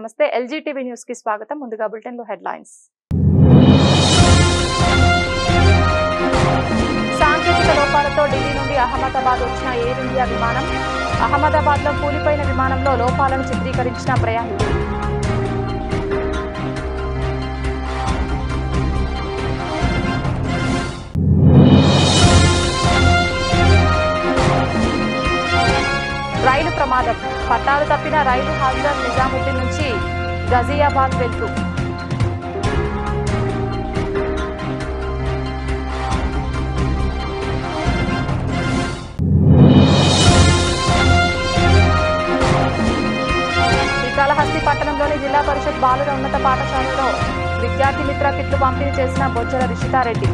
నమస్తే ఎల్జీటీవీ న్యూస్ కి స్వాగతం. ముందుగా బులెటిన్ లో హెడ్లైన్స్. సాంకేతిక లోపాలతో ఢిల్లీ నుండి అహ్మదాబాద్ వచ్చిన ఎయిర్ ఇండియా విమానం. అహ్మదాబాద్ లో కూలిపోయిన విమానంలో లోపాలను చిత్రీకరించిన ప్రయాణికులు. రైలు ప్రమాదం. పట్టాలు తప్పిన రైలు హజ్రత్ నిజాముద్దీన్ నుంచి గజియాబాద్ వెళ్తూ. శ్రీకాళహస్తి పట్టణంలోని జిల్లా పరిషత్ బాలుర ఉన్నత పాఠశాలలో విద్యార్థి మిత్ర కిట్లు పంపిణీ చేసిన బొజ్జల రిషితారెడ్డి.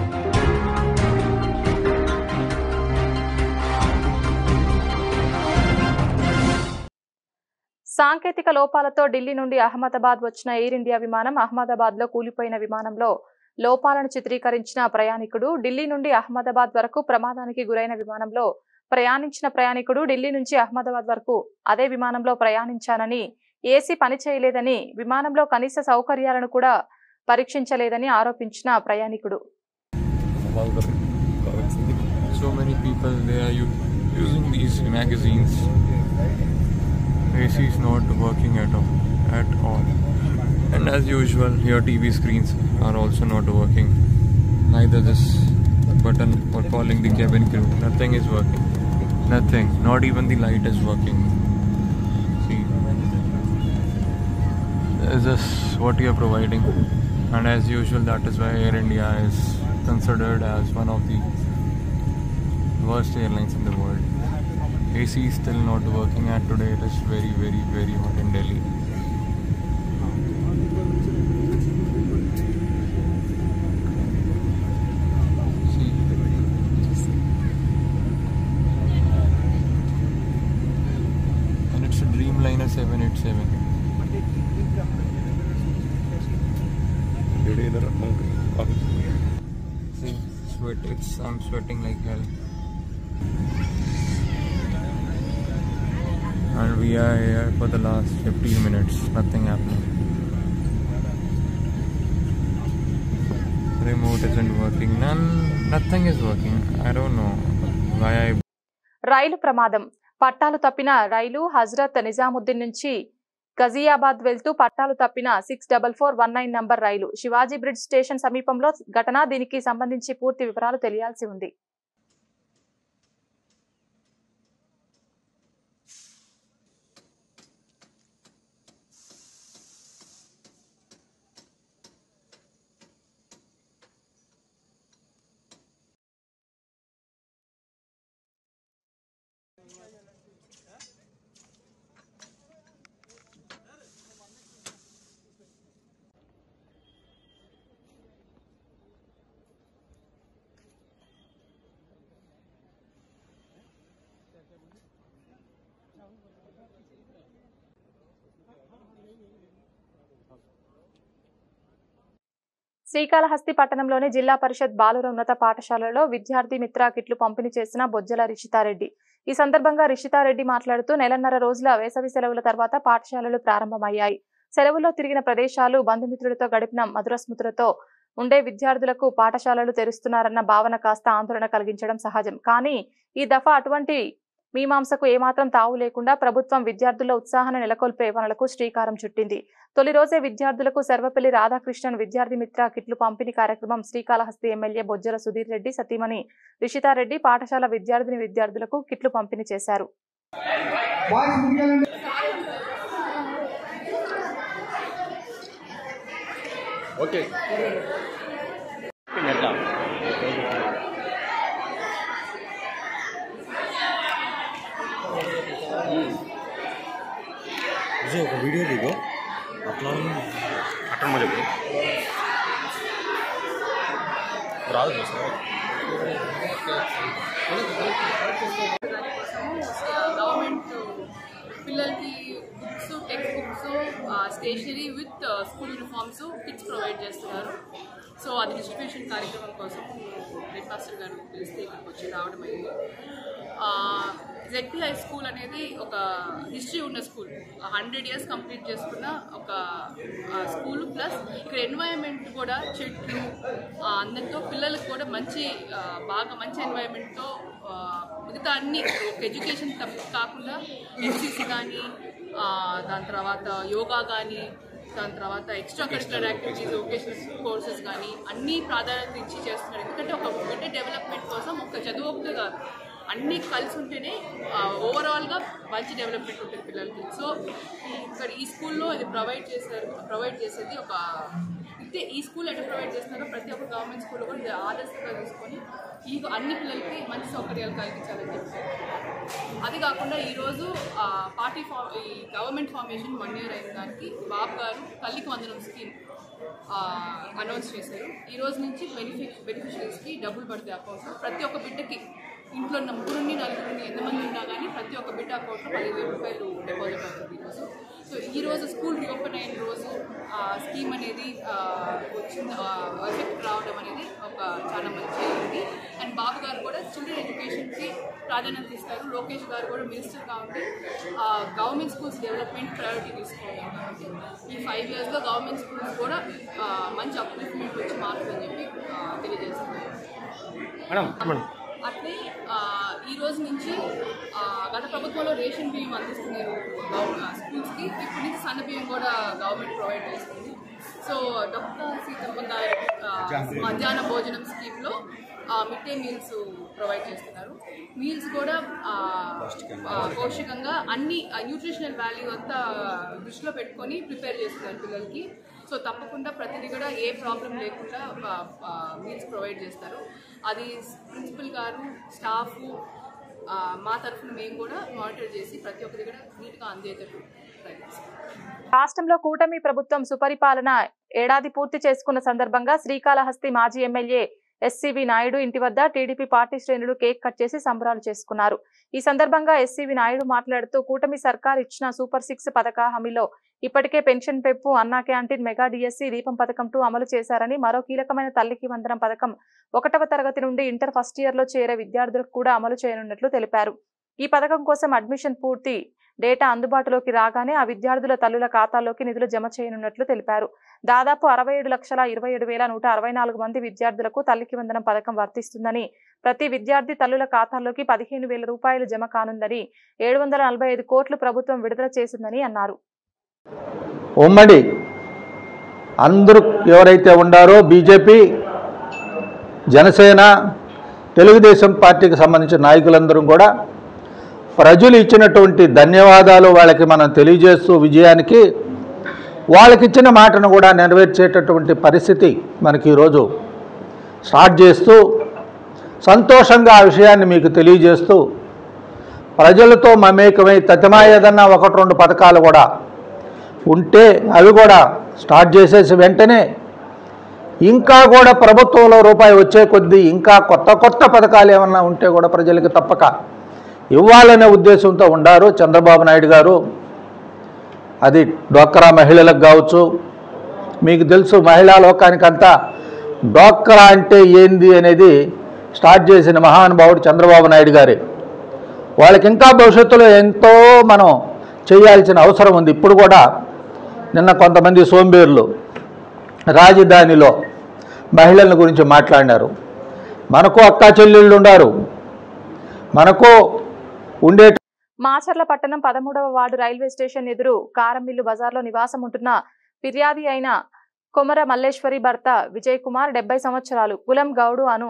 సాంకేతిక లోపాలతో ఢిల్లీ నుండి అహ్మదాబాద్ వచ్చిన ఎయిర్ ఇండియా విమానం అహ్మదాబాద్ లో కూలిపోయిన విమానంలో లోపాలను చిత్రీకరించిన ప్రయాణికుడు. ఢిల్లీ నుండి అహ్మదాబాద్ వరకు ప్రమాదానికి గురైన విమానంలో ప్రయాణించిన ప్రయాణికుడు ఢిల్లీ నుంచి అహ్మదాబాద్ వరకు అదే విమానంలో ప్రయాణించానని, ఏసీ పనిచేయలేదని, విమానంలో కనీస సౌకర్యాలను కూడా పరీక్షించలేదని ఆరోపించిన ప్రయాణికుడు. AC is not working at all, and as usual your TV screens are also not working, neither this button for calling the cabin crew. Nothing is working, nothing, not even the light is working. See, this is what you are providing, and as usual that is why Air India is considered as one of the worst airlines in the world. AC is still not working, and today it is very, very, very hot in Delhi. See, and it's a Dreamliner 787. See, I'm sweating like hell. And we are here for the last 15 minutes, nothing happening. Remote isn't working, nothing is working. I don't know why రైలు ప్రమాదం. పట్టాలు తప్పిన రైలు హజ్రత్ నిజాముద్దీన్ నుంచి గజియాబాద్ వెళ్తూ పట్టాలు తప్పిన 64419 number రైలు Shivaji bridge station సమీపంలో ఘటన. దీనికి సంబంధించి పూర్తి వివరాలు తెలియాల్సి ఉంది. శ్రీకాళహస్తి పట్టణంలోని జిల్లా పరిషత్ బాలుర ఉన్నత పాఠశాలలో విద్యార్థి మిత్ర కిట్లు పంపిణీ చేసిన బొజ్జల రిషితారెడ్డి. ఈ సందర్భంగా రిషితారెడ్డి మాట్లాడుతూ నెలన్నర రోజుల వేసవి సెలవుల తర్వాత పాఠశాలలు ప్రారంభమయ్యాయి. సెలవుల్లో తిరిగిన ప్రదేశాలు, బంధుమిత్రులతో గడిపిన మధుర స్మృతులతో ఉండే విద్యార్థులకు పాఠశాలలు తెరుస్తున్నారన్న భావన కాస్త ఆందోళన కలిగించడం సహజం. కానీ ఈ దఫా అటువంటి మీమాంసకు ఏమాత్రం తావు లేకుండా ప్రభుత్వం విద్యార్థుల్లో ఉత్సాహాన్ని నెలకొల్పే పనులకు శ్రీకారం చుట్టింది. తొలి రోజే విద్యార్థులకు సర్వపల్లి రాధాకృష్ణన్ విద్యార్థి మిత్ర కిట్లు పంపిణీ కార్యక్రమం శ్రీకాళహస్తి ఎమ్మెల్యే బొజ్జల సుధీర్ రెడ్డి సతీమణి రిషితారెడ్డి పాఠశాల విద్యార్థులకు కిట్లు పంపిణీ చేశారు. ఒక వీడియో దిగో అట్లా అక్కడ రాదు గవర్నమెంట్ పిల్లలకి books, text books, stationery with school uniforms, kits provide చేస్తున్నారు. సో అది డిస్ట్రిబ్యూషన్ కార్యక్రమం కోసం హెడ్ మాస్టర్ గారు పిలిస్తే ఇక్కడికి వచ్చి రావడం అయింది. జెడ్పీ హై స్కూల్ అనేది ఒక హిస్టరీ ఉన్న స్కూల్, 100 years కంప్లీట్ చేసుకున్న ఒక స్కూల్. ప్లస్ ఇక్కడ ఎన్వైరన్మెంట్ కూడా చెట్లు అందరితో పిల్లలకు కూడా బాగా మంచి ఎన్వైరన్మెంట్తో మిగతా అన్ని ఎడ్యుకేషన్ కాకుండా ఎన్సీసీ కానీ, దాని తర్వాత యోగా కానీ, దాని తర్వాత extra curricular activities, vocational courses కానీ అన్నీ ప్రాధాన్యత ఇచ్చి చేస్తున్నారు. ఎందుకంటే ఒక బిడ్డ డెవలప్మెంట్ కోసం ఒక చదువు ఒకటే కాదు, అన్నీ కలిసి ఉంటేనే ఓవరాల్గా మంచి డెవలప్మెంట్ ఉంటుంది పిల్లలకి. సో ఇక్కడ ఈ స్కూల్లో ఇది ప్రొవైడ్ చేసేది ఒక ఇంతే. ఈ స్కూల్ ఎట్లా ప్రొవైడ్ చేస్తున్నారో ప్రతి ఒక్క గవర్నమెంట్ స్కూల్లో కూడా ఇది ఆదర్శంగా తీసుకొని అన్ని పిల్లలకి మంచి సౌకర్యాలు కల్పించాలని చెప్పి. అది కాకుండా ఈరోజు ఈ గవర్నమెంట్ ఫార్మేషన్ 1 year అయిన దానికి బాబు గారు తల్లికి వందనం స్కీమ్ అనౌన్స్ చేశారు. ఈ రోజు నుంచి బెనిఫిషరీస్కి డబ్బులు పడతాయి అకౌంట్లో. ప్రతి ఒక్క బిడ్డకి ఇంట్లో 3 4 ఎంతమంది ఉన్నా కానీ ప్రతి ఒక్క బిడ్డ అకౌంట్లో 15,000 రూపాయలు డిపాజిట్ అవుతుంది ఈరోజు. సో ఈరోజు స్కూల్ రీఓపెన్ అయిన రోజు స్కీమ్ అనేది ఎఫెక్ట్ రావడం అనేది ఒక చాలా మంచి అయింది. అండ్ బాబు గారు కూడా చిల్డ్రన్ ఎడ్యుకేషన్కి ప్రాధాన్యత ఇస్తారు. లోకేష్ గారు కూడా మినిస్టర్గా ఉండి గవర్నమెంట్ స్కూల్స్ డెవలప్మెంట్ ప్రయారిటీ తీసుకోవాలి. కాబట్టి ఈ 5 yearsలో గవర్నమెంట్ స్కూల్స్ కూడా మంచి అప్లిఫ్ట్మెంట్ వచ్చి మారుతుందని చెప్పి తెలియజేస్తున్నారు. అట్లే ఈ రోజు నుంచి గత ప్రభుత్వంలో రేషన్ బియ్యం అందిస్తున్నారు స్కూల్స్కి. ఇప్పుడు నుంచి సన్న బియ్యం కూడా గవర్నమెంట్ ప్రొవైడ్ చేస్తుంది. సో డాక్టర్ సీతమ్మ గారి మధ్యాహ్న భోజనం స్కీమ్లో మిడ్ డే మీల్స్ ప్రొవైడ్ చేస్తున్నారు. మీల్స్ కూడా పౌష్టికంగా అన్ని న్యూట్రిషనల్ వాల్యూ అంతా దృష్టిలో పెట్టుకొని ప్రిపేర్ చేస్తున్నారు పిల్లలకి. సో తప్పకుండా ప్రతిదీ కూడా ఏ ప్రాబ్లం లేకుండా మీల్స్ ప్రొవైడ్ చేస్తారు. అది ప్రిన్సిపల్ గారు, స్టాఫ్, మా తరఫున మేము కూడా మానిటర్ చేసి ప్రతి ఒక్కరి కూడా నీట్గా అందేటట్టు ప్రయత్నిస్తాం. రాష్ట్రంలో కూటమి ప్రభుత్వం సుపరిపాలన ఏడాది పూర్తి చేసుకున్న సందర్భంగా శ్రీకాళహస్తి మాజీ ఎమ్మెల్యే ఎస్సీవి నాయుడు ఇంటి వద్ద టీడీపీ పార్టీ శ్రేణులు కేక్ కట్ చేసి సంబరాలు చేసుకున్నారు. ఈ సందర్భంగా ఎస్సీవి నాయుడు మాట్లాడుతూ కూటమి సర్కార్ ఇచ్చిన సూపర్ 6 పథక హామీలో ఇప్పటికే పెన్షన్ పెంపు, అన్నా క్యాంటీన్, మెగా డిఎస్సీ, దీపం పథకం 2 అమలు చేశారని, మరో కీలకమైన తల్లికి వందనం పథకం 1వ తరగతి నుండి ఇంటర్ ఫస్ట్ ఇయర్ లో చేరే విద్యార్థులకు కూడా అమలు చేయనున్నట్లు తెలిపారు. ఈ పథకం కోసం అడ్మిషన్ పూర్తి డేటా అందుబాటులోకి రాగానే ఆ విద్యార్థుల తల్లుల ఖాతాల్లోకి నిధులు జమ చేయనున్నట్లు తెలిపారు. దాదాపు 67,27,164 మంది విద్యార్థులకు తల్లికి వందనం పథకం వర్తిస్తుందని, ప్రతి విద్యార్థి తల్లుల ఖాతాల్లోకి 15,000 రూపాయలు జమ కానుందని, 745 కోట్లు ప్రభుత్వం విడుదల చేసిందని అన్నారు. ఉమ్మడి అందరూ ఎవరైతే ఉండారో బీజేపీ, జనసేన, తెలుగుదేశం పార్టీకి సంబంధించిన నాయకులందరూ కూడా ప్రజలు ఇచ్చినటువంటి ధన్యవాదాలు వాళ్ళకి మనం తెలియజేస్తూ విజయానికి వాళ్ళకి ఇచ్చిన మాటను కూడా నెరవేర్చేటటువంటి పరిస్థితి మనకి ఈరోజు స్టార్ట్ చేస్తూ సంతోషంగా ఆ విషయాన్ని మీకు తెలియజేస్తూ ప్రజలతో మమేకమై తతిమా ఏదన్నా 1-2 పథకాలు కూడా ఉంటే అవి కూడా స్టార్ట్ చేసేసి వెంటనే ఇంకా కూడా ప్రభుత్వంలో రూపాయి వచ్చే కొద్దీ ఇంకా కొత్త పథకాలు ఏమన్నా ఉంటే కూడా ప్రజలకి తప్పక ఇవ్వాలనే ఉద్దేశంతో ఉండారు చంద్రబాబు నాయుడు గారు. అది డ్వాక్రా మహిళలకు కావచ్చు, మీకు తెలుసు మహిళా లోకానికంతా డ్వాక్రా అంటే ఏంది అనేది స్టార్ట్ చేసిన మహానుభావుడు చంద్రబాబు నాయుడు గారే. వాళ్ళకి ఇంకా భవిష్యత్తులో ఎంతో మనం చేయాల్సిన అవసరం ఉంది. ఇప్పుడు కూడా నిన్న కొంతమంది సోంబేర్లు రాజధానిలో మహిళల గురించి మాట్లాడినారు. మనకు అక్కా చెల్లెళ్ళు ఉన్నారు, మనకు ఉండే. మాచర్ల పట్టణం 13వ వార్డు రైల్వే స్టేషన్ ఎదురు కారంమిల్లు బజార్లో నివాసం ఉంటున్న ఫిర్యాది అయిన కొమర మల్లేశ్వరి భర్త విజయ్ కుమార్ 70 సంవత్సరాలు, కులం గౌడు అను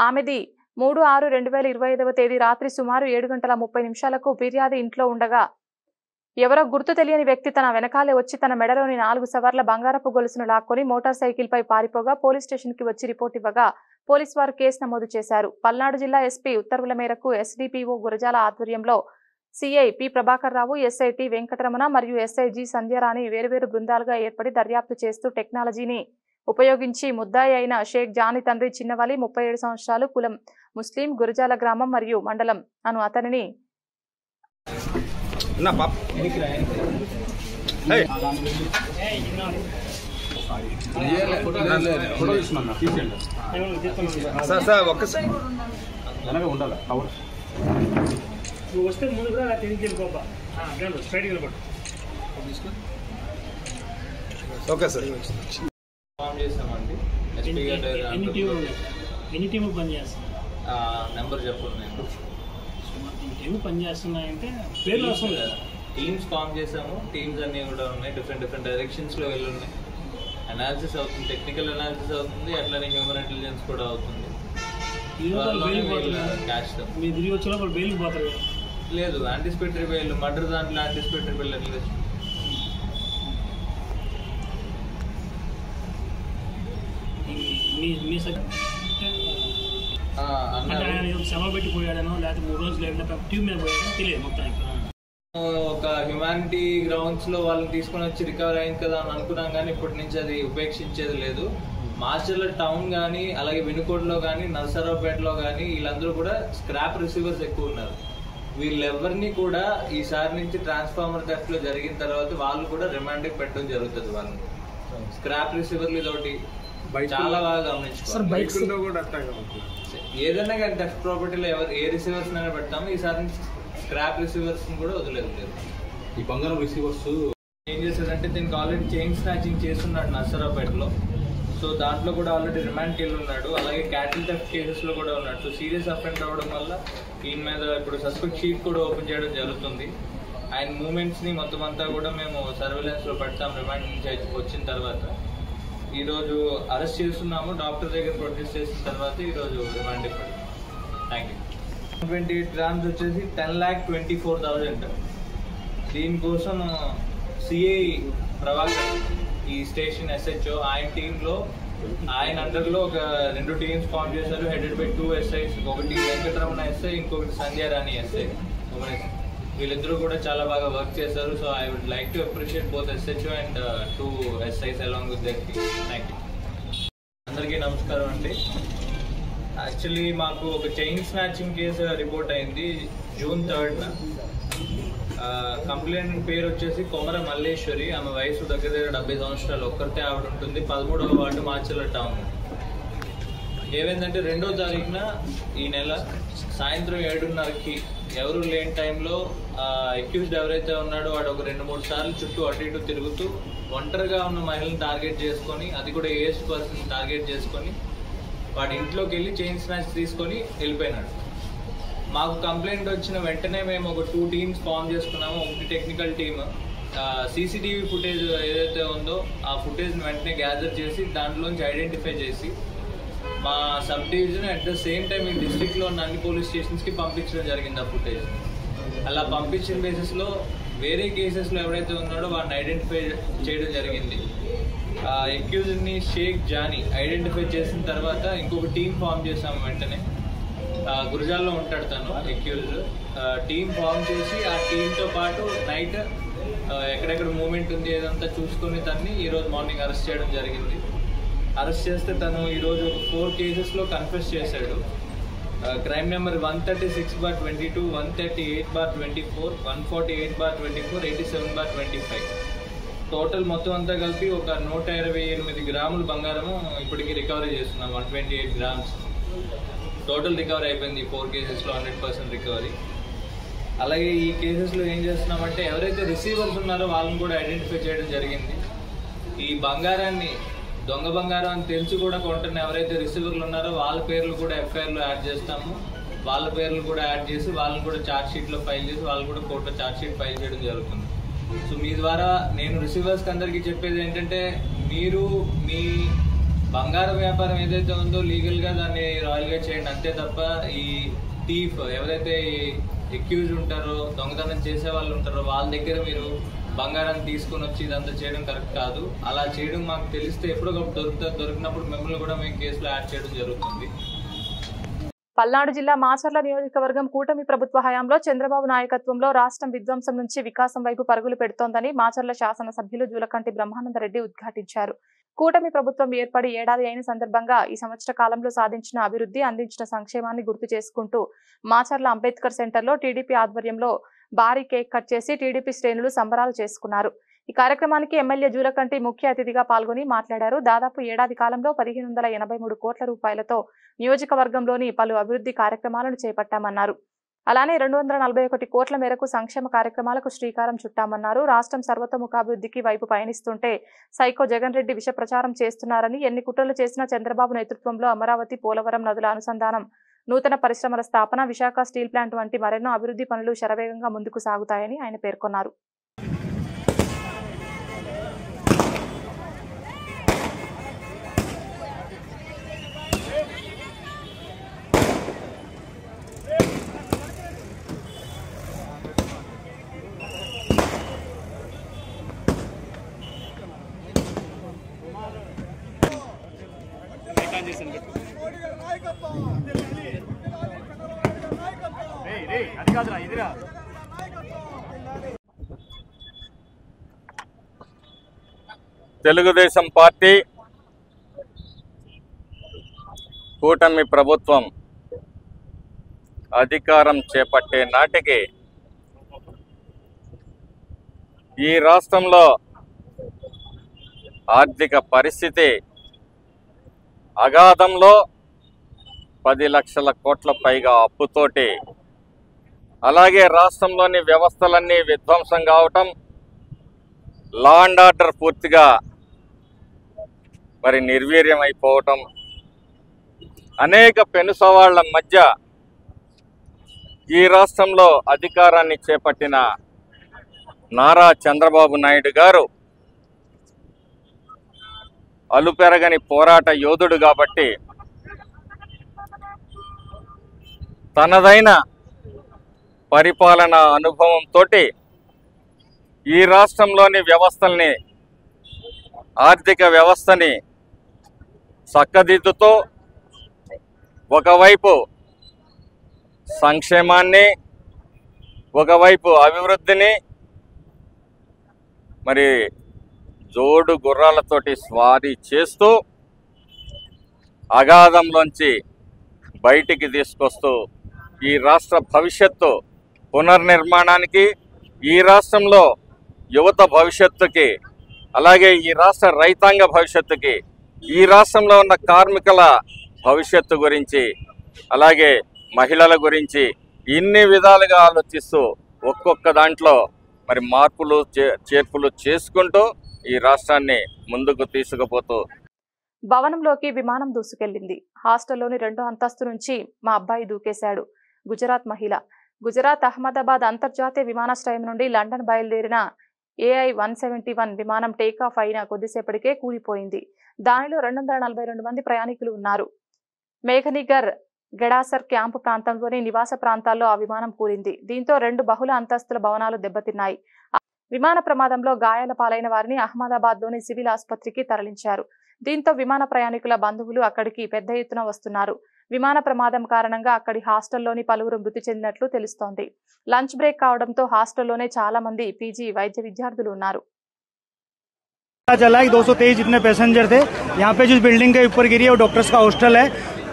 ఆమెది 3/6/2025 తేదీ రాత్రి సుమారు 7:30 ఫిర్యాది ఇంట్లో ఉండగా ఎవరో గుర్తు తెలియని వ్యక్తి తన వెనకాలే వచ్చి తన మెడలోని 4 సవర్ల బంగారపు గొలుసును లాక్కొని మోటార్ సైకిల్ పై పారిపోగా పోలీస్ స్టేషన్ కి వచ్చి రిపోర్ట్ ఇవ్వగా పోలీసు వారు కేసు నమోదు చేశారు. పల్నాడు జిల్లా ఎస్పీ ఉత్తర్వుల మేరకు ఎస్డిపిఓ గురజాల ఆధ్వర్యంలో CI P Prabhakar Rao, SI T Venkataramana మరియు ఎస్ఐ జి సంధ్యారాణి వేరువేరు బృందాలుగా ఏర్పడి దర్యాప్తు చేస్తూ టెక్నాలజీని ఉపయోగించి ముద్దాయి అయిన షేక్ జానీ తండ్రి చిన్నవలి 37 సంవత్సరాలు, కులం ముస్లిం, గురజాల గ్రామం మరియు మండలం అను అతనిని నువ్వు వస్తే ముందు కూడా అలా తిరిగి వెళ్ళిపోపా స్ట్రైట్ వెళ్ళిపోటు ఓకే సార్. ఫామ్ చేసామండి. ఎన్ని టీములు పనిచేస్తాయి? నెంబర్ చెప్పండి. నేను టీము పనిచేస్తున్నాయంటే పేర్లు వస్తుంది కదా. టీమ్స్ ఫామ్ చేసాము. టీమ్స్ అన్నీ కూడా ఉన్నాయి, డిఫరెంట్ డైరెక్షన్స్లో వెళ్ళి ఉన్నాయి. అనాలిసిస్ అవుతుంది, టెక్నికల్ అనాలిసిస్ అవుతుంది, అట్లనే హ్యూమన్ ఇంటెలిజెన్స్ కూడా అవుతుంది. క్యాష్ మీ తిరిగి వచ్చే లోపల బెయిల్కి పోతారు కదా. లేదు, యాంటిసిపేటరీ బెయిల్, మర్డర్ దాంట్లో యాంటిసిపేటరీ బెయిల్ అని లేదు. మీ శవ పెట్టిపోయాడనో లేకపోతే 3 రోజులు లేకపోతే ట్యూబ్ మీద పోయాడో తెలియదు మొత్తానికి. ఒక హ్యుమానిటీ గ్రౌండ్స్లో వాళ్ళని తీసుకొని వచ్చి రికవర్ అయింది కదా అని అనుకున్నాం, కానీ ఇప్పటి నుంచి అది ఉపేక్షించేది లేదు. మాస్టర్ల టౌన్ కానీ, అలాగే వినుకోటలో కానీ, నరసరావుపేటలో కానీ వీళ్ళందరూ కూడా స్క్రాప్ రిసీవర్స్ ఎక్కువ ఉన్నారు. వీళ్ళెవరిని కూడా ఈసారి నుంచి ట్రాన్స్ఫార్మర్ థెఫ్ట్ లో జరిగిన తర్వాత వాళ్ళు కూడా రిమాండ్కి పెట్టడం జరుగుతుంది. వాళ్ళని స్క్రాప్ రిసీవర్లు ఇదొకటి చాలా బాగా గమనించుకోవాలి. ఏదైనా కానీ థెఫ్ట్ ప్రాపర్టీలో ఏ రిసీవర్స్ అయినా పెడతాము, ఈసారి నుంచి స్క్రాప్ రిసీవర్స్ కూడా వదిలేదు. ఈ బంగారం రిసీవర్స్ ఏం చేశారంటే దీనికి ఆల్రెడీ చైన్ స్నాచింగ్ చేస్తున్నాడు నర్సరావుపేటలో. సో దాంట్లో కూడా ఆల్రెడీ రిమాండ్కి వెళ్ళి ఉన్నాడు. అలాగే క్యాటిల్ థెఫ్ట్ కేసెస్లో కూడా ఉన్నాడు. సో సీరియస్ అఫెండ్ అవ్వడం వల్ల ఈయన మీద ఇప్పుడు సస్పెక్ట్ షీట్ కూడా ఓపెన్ చేయడం జరుగుతుంది. ఆయన మూమెంట్స్ని మొత్తం అంతా కూడా మేము సర్వేలెన్స్లో పెడతాం. రిమాండ్ నుంచి వచ్చిన తర్వాత ఈరోజు అరెస్ట్ చేస్తున్నాము. డాక్టర్ దగ్గర ప్రొడ్యూస్ చేసిన తర్వాత ఈరోజు రిమాండ్ ఇవ్వండి. Thank you. 28 గ్రామ్స్ వచ్చేసి 10,24,000. దీనికోసం సిఐ ప్రభాకర్, ఈ స్టేషన్ SHO, ఆయన టీంలో ఆయన అండర్లో ఒక 2 టీమ్స్ ఫామ్ చేశారు, హెడెడ్ బై 2 SIs. ఒకటి వెంకటరమణ SI, ఇంకొకటి సంధ్యారాణి SI. వీళ్ళిద్దరూ కూడా చాలా బాగా వర్క్ చేశారు. So I would like to appreciate both SHO and 2 SIs along with their team. Thank you. అందరికీ నమస్కారం అండి. యాక్చువల్లీ మాకు ఒక చైన్ స్నాచింగ్ కేసు రిపోర్ట్ అయింది June 3rd. కంప్లైంట్ పేరు వచ్చేసి కొమర మల్లేశ్వరి. ఆమె వయసు దగ్గర 70 సంవత్సరాలు. ఒక్కరితే ఆవిడ ఉంటుంది. 13వ వార్డు మాచర్ల టౌన్. ఏమైందంటే 2వ తారీఖున ఈ నెల సాయంత్రం 7:30కి ఎవరు లేని టైంలో అక్యూజ్డ్ ఎవరైతే ఉన్నాడో వాడు ఒక 2-3 సార్లు చుట్టూ అటు ఇటు తిరుగుతూ ఒంటరిగా ఉన్న మహిళను టార్గెట్ చేసుకొని, అది కూడా ఏజ్డ్ పర్సన్ టార్గెట్ చేసుకొని వాడి ఇంట్లోకి వెళ్ళి చైన్ స్నాచ్ తీసుకొని వెళ్ళిపోయినాడు. మాకు కంప్లైంట్ వచ్చిన వెంటనే మేము ఒక 2 టీమ్స్ ఫామ్ చేసుకున్నాము. ఒకటి టెక్నికల్ టీమ్ CCTV ఫుటేజ్ ఏదైతే ఉందో ఆ ఫుటేజ్ని వెంటనే గ్యాదర్ చేసి దాంట్లోంచి ఐడెంటిఫై చేసి మా sub division at the same time ఈ డిస్ట్రిక్ట్లో ఉన్న అన్ని పోలీస్ స్టేషన్స్కి పంపించడం జరిగింది ఆ ఫుటేజ్. అలా పంపించిన బేసిస్లో వేరే కేసెస్లో ఎవరైతే ఉన్నాడో వాడిని ఐడెంటిఫై చేయడం జరిగింది. అక్యూజ్డ్ని షేక్ జానీ ఐడెంటిఫై చేసిన తర్వాత ఇంకొక టీం ఫామ్ చేసాము వెంటనే. గురజాల్లో ఉంటాడు తను అక్యూజ్డ్. టీం ఫామ్ చేసి ఆ టీంతో పాటు నైట్ ఎక్కడెక్కడ మూమెంట్ ఉంది ఏదంతా చూసుకొని తన్ని ఈరోజు మార్నింగ్ అరెస్ట్ చేయడం జరిగింది. అరెస్ట్ చేస్తే తను ఈరోజు 4 కేసెస్లో కన్ఫెస్ చేశాడు. Crime number 136/22, 138/24, 148/24, 87/25. టోటల్ మొత్తం అంతా కలిపి ఒక 128 గ్రాముల బంగారము ఇప్పటికీ రికవరీ చేస్తున్నాం. 128 గ్రామ్స్ టోటల్ రికవరీ అయిపోయింది. 4 కేసెస్లో 100% రికవరీ. అలాగే ఈ కేసెస్లో ఏం చేస్తున్నామంటే ఎవరైతే రిసీవర్స్ ఉన్నారో వాళ్ళని కూడా ఐడెంటిఫై చేయడం జరిగింది. ఈ బంగారాన్ని దొంగ బంగారం అని తెలిసి కూడా కొంటున్న ఎవరైతే రిసీవర్లు ఉన్నారో వాళ్ళ పేర్లు కూడా FIRలో యాడ్ చేస్తాము. వాళ్ళ పేర్లు కూడా యాడ్ చేసి వాళ్ళని కూడా ఛార్జ్ షీట్లో ఫైల్ చేసి వాళ్ళు కూడా కోర్టులో ఛార్జ్ షీట్ ఫైల్ చేయడం జరుగుతుంది. సో మీ ద్వారా నేను రిసీవర్స్కి అందరికీ చెప్పేది ఏంటంటే మీరు మీ బంగారం వ్యాపారం ఏదైతే ఉందో లీగల్గా దాన్ని రాయల్గా చేయండి, అంతే తప్ప ఈ థీఫ్ ఎవరైతే ఎక్యూజ్ ఉంటారో, దొంగతనం చేసే వాళ్ళు ఉంటారో వాళ్ళ దగ్గర మీరు బంగారాన్ని తీసుకొని వచ్చి ఇదంతా చేయడం కరెక్ట్ కాదు. అలా చేయడం మాకు తెలిస్తే ఎప్పుడొకప్పుడు దొరికినప్పుడు మిమ్మల్ని కూడా మేము కేసులో యాడ్ చేయడం జరుగుతుంది. పల్నాడు జిల్లా మాచర్ల నియోజకవర్గం కూటమి ప్రభుత్వ హయాంలో చంద్రబాబు నాయకత్వంలో రాష్ట్రం విధ్వంసం నుంచి వికాసం వైపు పరుగులు పెడుతోందని మాచర్ల శాసనసభ్యులు జూలకంటి బ్రహ్మానందరెడ్డి ఉద్ఘాటించారు. కూటమి ప్రభుత్వం ఏర్పడి ఏడాది అయిన సందర్భంగా ఈ సంవత్సర కాలంలో సాధించిన అభివృద్ధి, అందించిన సంక్షేమాన్ని గుర్తు చేసుకుంటూ మాచర్ల అంబేద్కర్ సెంటర్లో టీడీపీ ఆధ్వర్యంలో భారీ కేక్ కట్ చేసి టీడీపీ శ్రేణులు సంబరాలు చేసుకున్నారు. ఈ కార్యక్రమానికి ఎమ్మెల్యే జూలకంటి ముఖ్య అతిథిగా పాల్గొని మాట్లాడారు. దాదాపు ఏడాది కాలంలో 1,583 కోట్ల రూపాయలతో నియోజకవర్గంలోని పలు అభివృద్ధి కార్యక్రమాలను చేపట్టామన్నారు. అలానే 241 కోట్ల మేరకు సంక్షేమ కార్యక్రమాలకు శ్రీకారం చుట్టామన్నారు. రాష్ట్రం సర్వతోముఖాభివృద్ధికి వైపు పయనిస్తుంటే సైకో జగన్ రెడ్డి విష ప్రచారం చేస్తున్నారని, ఎన్ని కుట్రలు చేసినా చంద్రబాబు నేతృత్వంలో అమరావతి, పోలవరం నదుల అనుసంధానం, నూతన పరిశ్రమల స్థాపన, విశాఖ స్టీల్ ప్లాంట్ వంటి మరెన్నో అభివృద్ధి పనులు శరవేగంగా ముందుకు సాగుతాయని ఆయన పేర్కొన్నారు. తెలుగుదేశం పార్టీ కూటమి ప్రభుత్వం అధికారం చేపట్టే నాటికి ఈ రాష్ట్రంలో ఆర్థిక పరిస్థితి అగాధంలో 10 లక్షల కోట్ల పైగా అప్పుతోటి, అలాగే రాష్ట్రంలోని వ్యవస్థలన్నీ విధ్వంసం కావటం, లా అండ్ ఆర్డర్ పూర్తిగా నిర్వీర్యం అయిపోవటం, అనేక పెను సవాళ్ల మధ్య ఈ రాష్ట్రంలో అధికారాన్ని చేపట్టిన నారా చంద్రబాబు నాయుడు గారు అలుపెరగని పోరాట యోధుడు కాబట్టి తనదైన పరిపాలన అనుభవంతో ఈ రాష్ట్రంలోని వ్యవస్థల్ని, ఆర్థిక వ్యవస్థని చక్కదిద్దుతూ ఒకవైపు సంక్షేమాన్ని, ఒకవైపు అభివృద్ధిని జోడు గుర్రాలతోటి స్వారీ చేస్తూ అగాధంలోంచి బయటికి తీసుకొస్తూ ఈ రాష్ట్ర భవిష్యత్తు పునర్నిర్మాణానికి, ఈ రాష్ట్రంలో యువత భవిష్యత్తుకి, అలాగే ఈ రాష్ట్ర రైతాంగ భవిష్యత్తుకి, ఈ రాష్ట్రంలో ఉన్న కార్మికుల భవిష్యత్తు గురించి, అలాగే మహిళల గురించి ఇన్ని విధాలుగా ఆలోచిస్తూ ఒక్కొక్క దాంట్లో మార్పులు చేర్పులు చేసుకుంటూ ఈ రాష్ట్రాన్ని ముందుకు తీసుకుపోతూ. భవనంలోకి విమానం దూసుకెళ్లింది. హాస్టల్లోని 2వ అంతస్తు నుంచి మా అబ్బాయి దూకేశాడు. గుజరాత్ మహిళ. గుజరాత్ అహ్మదాబాద్ అంతర్జాతీయ విమానాశ్రయం నుండి లండన్ బయలుదేరిన AI-171 విమానం టేకాఫ్ అయిన కొద్దిసేపటికే కూలిపోయింది. దానిలో 242 మంది ప్రయాణికులు ఉన్నారు. మేఘనిగర్, గెడాసర్ క్యాంపు ప్రాంతంలోని నివాస ప్రాంతాల్లో ఆ విమానం కూలింది. దీంతో 2 బహుళ అంతస్తుల భవనాలు దెబ్బతిన్నాయి. విమాన ప్రమాదంలో గాయాల పాలైన వారిని అహ్మదాబాద్లోని సివిల్ ఆసుపత్రికి తరలించారు. దీంతో విమాన ప్రయాణికుల బంధువులు అక్కడికి పెద్ద ఎత్తున వస్తున్నారు. విమాన ప్రమాదం కారణంగా అక్కడి హాస్టల్లోని పలువురు మృతి చెందినట్లు తెలుస్తోంది. లంచ్ బ్రేక్ కావడంతో హాస్టల్లోనే చాలా మంది పీజీ వైద్య విద్యార్థులు ఉన్నారు. चला 223 जितने पैसेंजर थे। यहाँ पे जिस बिल्डिंग के ऊपर गिरी है वो डॉक्टर्स का हॉस्टल है।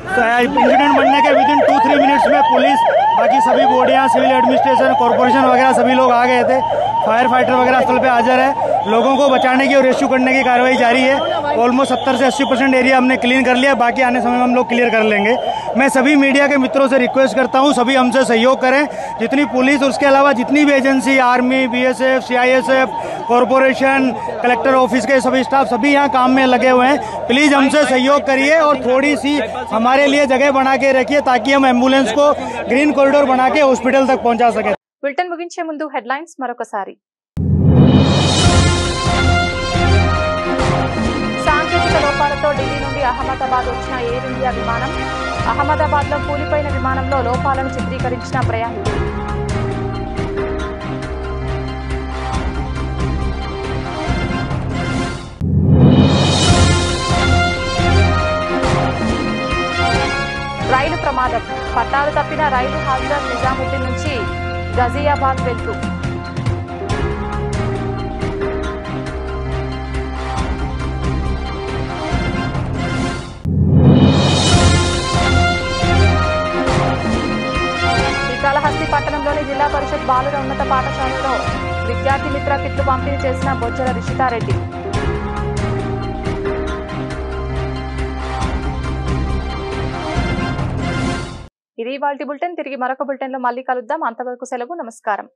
तो इंसिडेंट बनने के विदिन 2-3 मिनट्स में पुलिस, बाकी सभी बॉडियाँ, सिविल एडमिनिस्ट्रेशन, कॉर्पोरेशन वगैरह सभी लोग आ गए थे। फायर फाइटर वगैरह स्थल पे हाजिर है। लोगों को बचाने की और रेस्क्यू करने की कार्रवाई जारी है। ऑलमोस्ट 70 से 80% एरिया हमने क्लीन कर लिया, बाकी आने समय में हम लोग क्लियर कर लेंगे। मैं सभी मीडिया के मित्रों से रिक्वेस्ट करता हूँ, सभी हमसे सहयोग करें। जितनी पुलिस, उसके अलावा जितनी भी agency, army, BSF, CISF, corporation, collector office के सभी स्टाफ सभी यहाँ काम में लगे हुए हैं। प्लीज़ हमसे सहयोग करिए और थोड़ी सी हमारे लिए जगह बना के रखिए ताकि हम एम्बुलेंस को ग्रीन कॉरिडोर बना के हॉस्पिटल तक पहुँचा सकें। बुलेटिन मुगिंचे मुंदु हेडलाइन्स मरोकसारी। సాంకేతిక లోపాలతో ఢిల్లీ నుండి అహ్మదాబాద్ వచ్చిన ఎయిర్ ఇండియా విమానం. అహ్మదాబాద్లో కూలిపోయిన విమానంలో లోపాలను చిత్రీకరించిన ప్రయాణికులు. రైలు ప్రమాదం. పట్టాలు తప్పిన రైలు హజరత్ నిజాముద్దీన్ నుంచి గజియాబాద్ వెళ్తూ. శ్రీకాళహస్తి పట్టణంలోని జిల్లా పరిషత్ బాలుర ఉన్నత పాఠశాలలో విద్యార్థి మిత్ర కిట్లు పంపిణీ చేసిన బొజ్జల రిషితారెడ్డి. ఇది ఇవాల్టి బులెటిన్. తిరిగి మరొక బులెటిన్లో మళ్ళీ కలుద్దాం. అంతవరకు సెలవు. నమస్కారం.